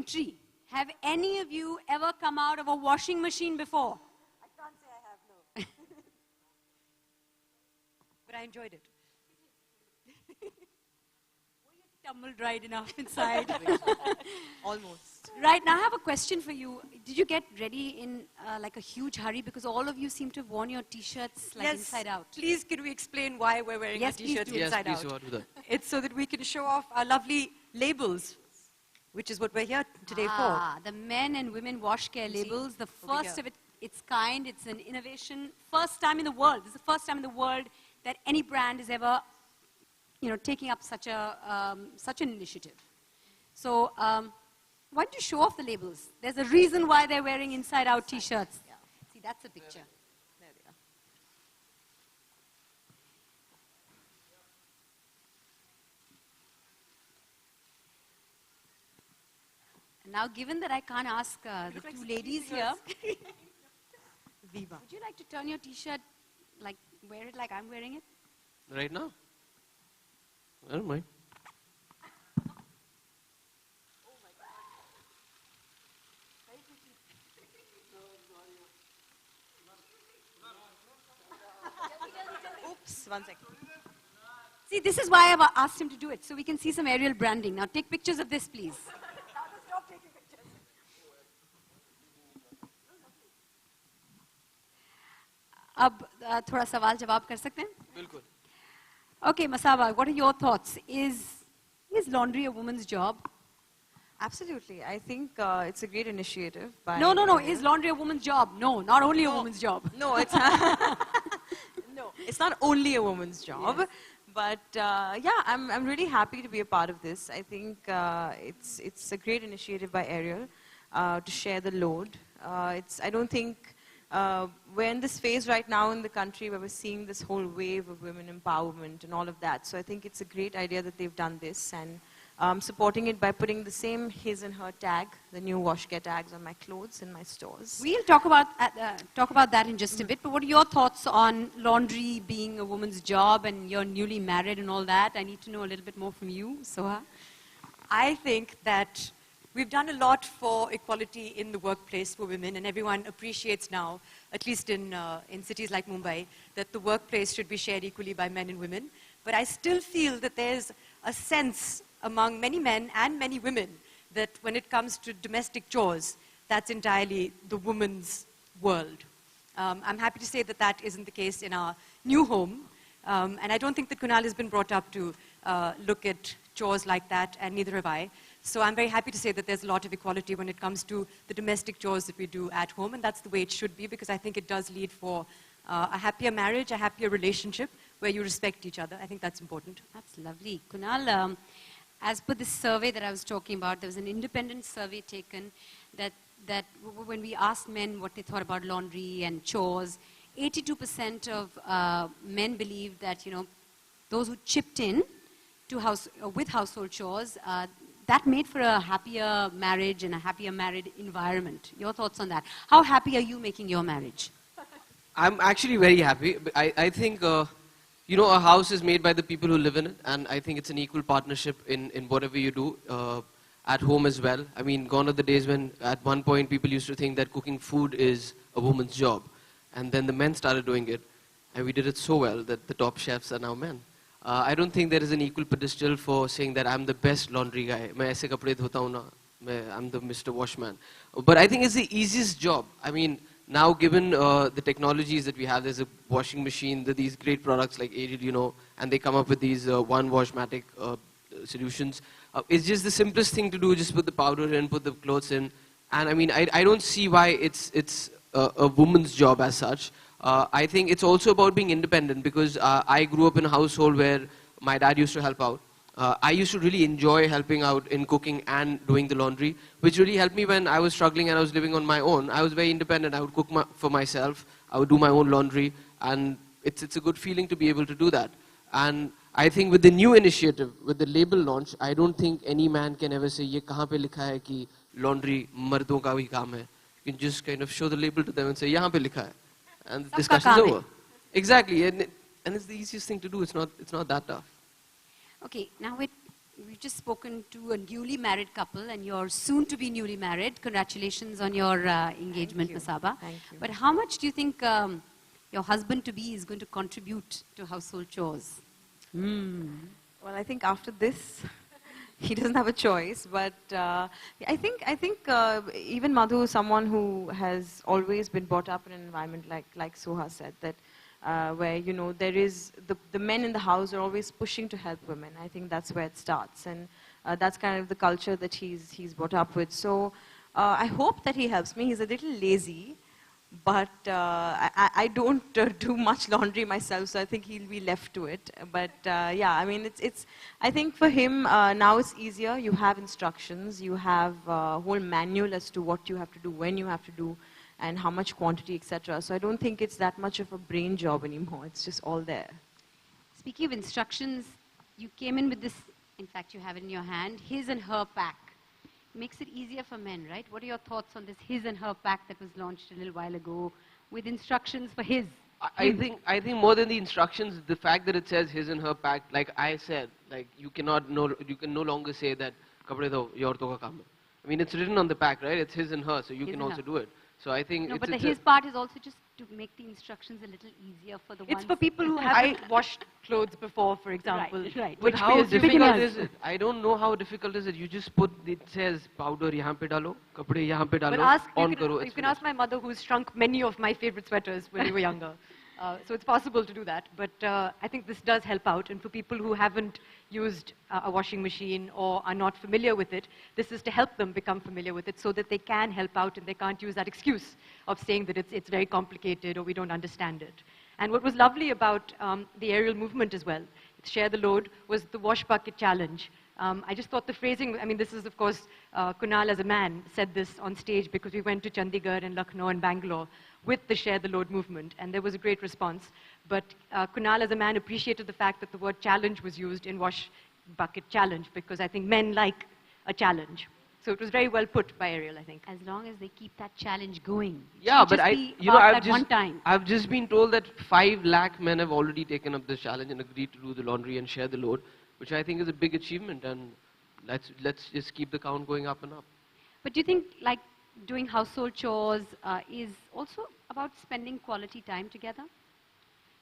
entry. Have any of you ever come out of a washing machine before? I can't say I have, no. But I enjoyed it. Tumbled right enough inside. Almost. Right, now I have a question for you. Did you get ready in like a huge hurry? Because all of you seem to have worn your t-shirts like inside out. Please, can we explain why we're wearing Yes, our t-shirts please do. inside Yes, please out? do that. It's so that we can show off our lovely labels, which is what we're here today for. The men and women wash care labels, the over first here. of its kind. It's an innovation. First time in the world. This is the first time in the world that any brand is ever, taking up such an initiative. So, why don't you show off the labels? There's a reason why they're wearing inside-out t-shirts. Yeah. See, that's a picture. There they are. And now, given that I can't ask the look like two some ladies singers. here, Viva. would you like to turn your t-shirt, like, wear it like I'm wearing it? Right now? I don't mind. Oops, one second. See, this is why I've asked him to do it, so we can see some aerial branding. Now, take pictures of this, please. Stop taking pictures. अब थोड़ा सवाल जवाब कर सकते हैं? बिल्कुल. Okay, Masaba, what are your thoughts? Is laundry a woman's job? Absolutely. I think it's a great initiative. By No. Is laundry a woman's job? No, not only a woman's job. No, it's no, it's not only a woman's job. Yes. But yeah, I'm really happy to be a part of this. I think it's a great initiative by Ariel to share the load. I don't think we're in this phase right now in the country where we're seeing this whole wave of women empowerment and all of that. So I think it's a great idea that they've done this, and supporting it by putting the same his and her tag, the new wash care tags on my clothes in my stores. We'll talk about that in just a bit, but what are your thoughts on laundry being a woman's job, and you're newly married and all that? I need to know a little bit more from you, Soha. I think that we've done a lot for equality in the workplace for women, and everyone appreciates now, at least in cities like Mumbai, that the workplace should be shared equally by men and women. But I still feel that there's a sense among many men and many women that when it comes to domestic chores, that's entirely the woman's world. I'm happy to say that that isn't the case in our new home, and I don't think that Kunal has been brought up to look at chores like that, and neither have I. So I'm very happy to say that there's a lot of equality when it comes to the domestic chores that we do at home, and that's the way it should be, because I think it does lead for a happier marriage, a happier relationship, where you respect each other. I think that's important. That's lovely. Kunal, as per this survey that I was talking about, there was an independent survey taken that when we asked men what they thought about laundry and chores, 82% of men believed that, those who chipped in to with household chores, that made for a happier marriage and a happier married environment. Your thoughts on that? How happy are you making your marriage? I'm actually very happy. I think, a house is made by the people who live in it, and I think it's an equal partnership in whatever you do at home as well. I mean, gone are the days when at one point people used to think that cooking food is a woman's job, and then the men started doing it, and we did it so well that the top chefs are now men. I don't think there is an equal pedestal for saying that I'm the best laundry guy. मैं ऐसे कपड़े धोता हूँ ना, I'm the Mr. Washman. But I think it's the easiest job. I mean, now given the technologies that we have, there's a washing machine, these great products like Ariel, and they come up with these one Washmatic solutions. It's just the simplest thing to do, just put the powder in, put the clothes in. And I mean, I don't see why it's a woman's job as such. I think it's also about being independent, because I grew up in a household where my dad used to help out. I used to really enjoy helping out in cooking and doing the laundry, which really helped me when I was struggling and I was living on my own. I was very independent. I would cook for myself. I would do my own laundry, and it's a good feeling to be able to do that. And I think with the new initiative, with the label launch, I don't think any man can ever say, "Ye kahan pe likha hai ki laundry mardon ka bhi kaam hai." You can just kind of show the label to them and say, "Yahan pe likha hai," and the discussion's over. Exactly, and it's the easiest thing to do. It's not that tough. Okay, now with we've just spoken to a newly married couple, and you're soon to be newly married. Congratulations on your engagement, Masaba. Thank you. But how much do you think your husband-to-be is going to contribute to household chores? Well, I think after this, he doesn't have a choice. But I think even Madhu, someone who has always been brought up in an environment like Suha said, that where there is the men in the house are always pushing to help women. I think that's where it starts, and that's kind of the culture that he's brought up with. So I hope that he helps me. He's a little lazy. But I don't do much laundry myself, so I think he'll be left to it. But yeah, I mean, I think for him, now it's easier. You have instructions, you have a whole manual as to what you have to do, when you have to do, and how much quantity, etc. So I don't think it's that much of a brain job anymore. It's just all there. Speaking of instructions, you came in with this, in fact, you have it in your hand, his and her pack. Makes it easier for men, right? What are your thoughts on this his and her pack that was launched a little while ago with instructions for his? I think more than the instructions, the fact that it says his and her pack, like I said, like you can no longer say that kapde dho, ye auraton ka kaam hai. I mean, it's written on the pack, right? It's his and her, so you His can and also her. do it. So I think No, it's, but the it's his part is also just to make the instructions a little easier for the It's ones. for people who haven't washed clothes before, for example. right. But which how is difficult is it? I don't know how difficult is it. You just put, it says powder yahan pe dalo, kapde yahan pe dalo, But on you karo. can, it's you can ask finished. my mother, who's shrunk many of my favorite sweaters when we were younger. So it's possible to do that. But I think this does help out. And for people who haven't used a washing machine or are not familiar with it, this is to help them become familiar with it so that they can help out and they can't use that excuse of saying that it's very complicated or we don't understand it. And what was lovely about the aerial movement as well, Share the Load, was the wash bucket challenge. I just thought the phrasing, I mean, this is, of course, Kunal as a man said this on stage because we went to Chandigarh and Lucknow and Bangalore with the Share the Load movement, and there was a great response. But Kunal as a man appreciated the fact that the word challenge was used in wash bucket challenge because I think men like a challenge. So it was very well put by Ariel, I think. As long as they keep that challenge going. It Yeah, should but just be you know, about that one time. I've just been told that 5 lakh men have already taken up this challenge and agreed to do the laundry and share the load, which I think is a big achievement, and let's just keep the count going up and up. But do you think like doing household chores is also about spending quality time together?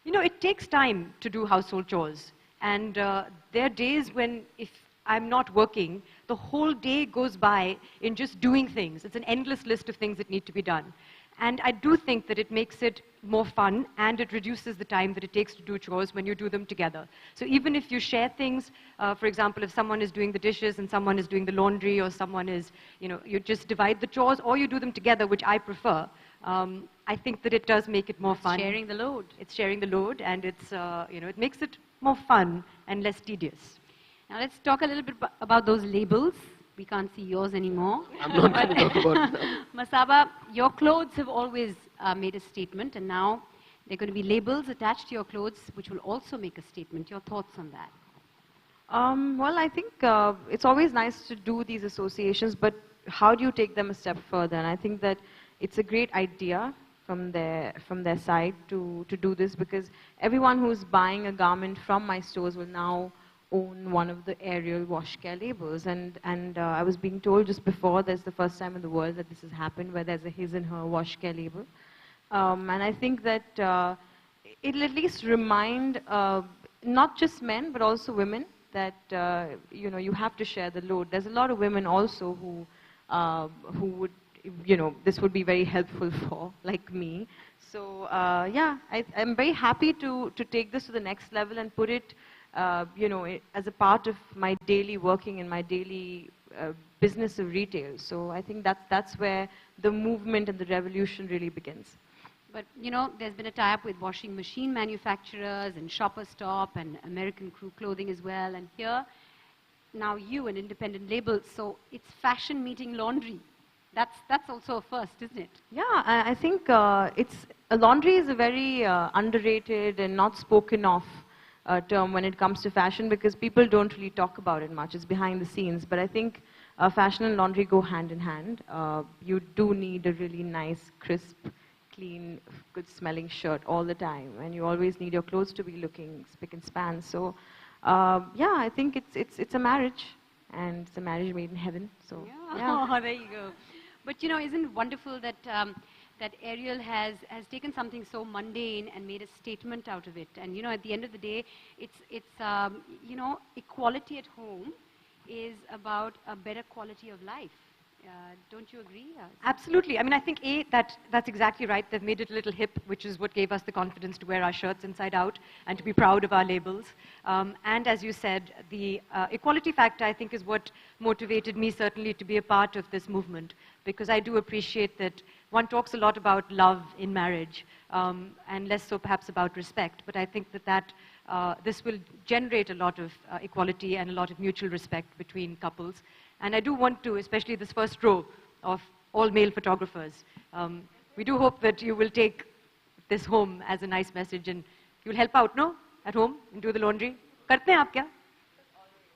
You know, it takes time to do household chores. And there are days when if I'm not working, the whole day goes by in just doing things. It's an endless list of things that need to be done. And I do think that it makes it more fun and it reduces the time that it takes to do chores when you do them together. So even if you share things, for example, if someone is doing the dishes and someone is doing the laundry or someone is, you just divide the chores or you do them together, which I prefer. I think that it does make it more fun. Sharing the load. It's sharing the load and it's, it makes it more fun and less tedious. Now let's talk a little bit about those labels. We can't see yours anymore. I'm not going to talk about it now. Masaba, your clothes have always made a statement, and now there are going to be labels attached to your clothes which will also make a statement. Your thoughts on that? Well, I think it's always nice to do these associations, but how do you take them a step further? And I think that it's a great idea from their side to do this, because everyone who's buying a garment from my stores will now own one of the Ariel wash care labels. And I was being told just before, there's the first time in the world that this has happened, where there's a his and her wash care label. And I think that it'll at least remind not just men, but also women that, you have to share the load. There's a lot of women also who would, this would be very helpful for, like me. So, yeah, I'm very happy to take this to the next level and put it as a part of my daily working and my daily business of retail. So I think that's where the movement and the revolution really begins. But, there's been a tie-up with washing machine manufacturers and Shoppers Stop and American Crew Clothing as well. And here, now you, an independent label, so it's fashion meeting laundry. That's also a first, isn't it? Yeah, I think laundry is a very underrated and not spoken of term when it comes to fashion, because people don't really talk about it much. It's behind the scenes. But I think fashion and laundry go hand in hand. You do need a really nice, crisp, clean, good smelling shirt all the time. And you always need your clothes to be looking spick and span. So Yeah, I think it's a marriage, and it's a marriage made in heaven. So Yeah, oh, there you go. But you know, isn't it wonderful that that Ariel has taken something so mundane and made a statement out of it? And you know, at the end of the day, it's you know, equality at home is about a better quality of life. Don't you agree? Absolutely. I mean, I think that's exactly right. They've made it a little hip, which is what gave us the confidence to wear our shirts inside out and to be proud of our labels. And as you said, the equality factor, I think, is what motivated me certainly to be a part of this movement, because I do appreciate that one talks a lot about love in marriage, and less so perhaps about respect. But I think that this will generate a lot of equality and a lot of mutual respect between couples. And I do want to, especially this first row of all male photographers, we do hope that you will take this home as a nice message and you'll help out, no? At home and do the laundry. करते हैं आप क्या?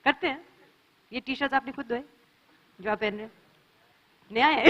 करते हैं? ये T-shirts आपने खुद धोए? जो आप पहन रहे हैं? नया है?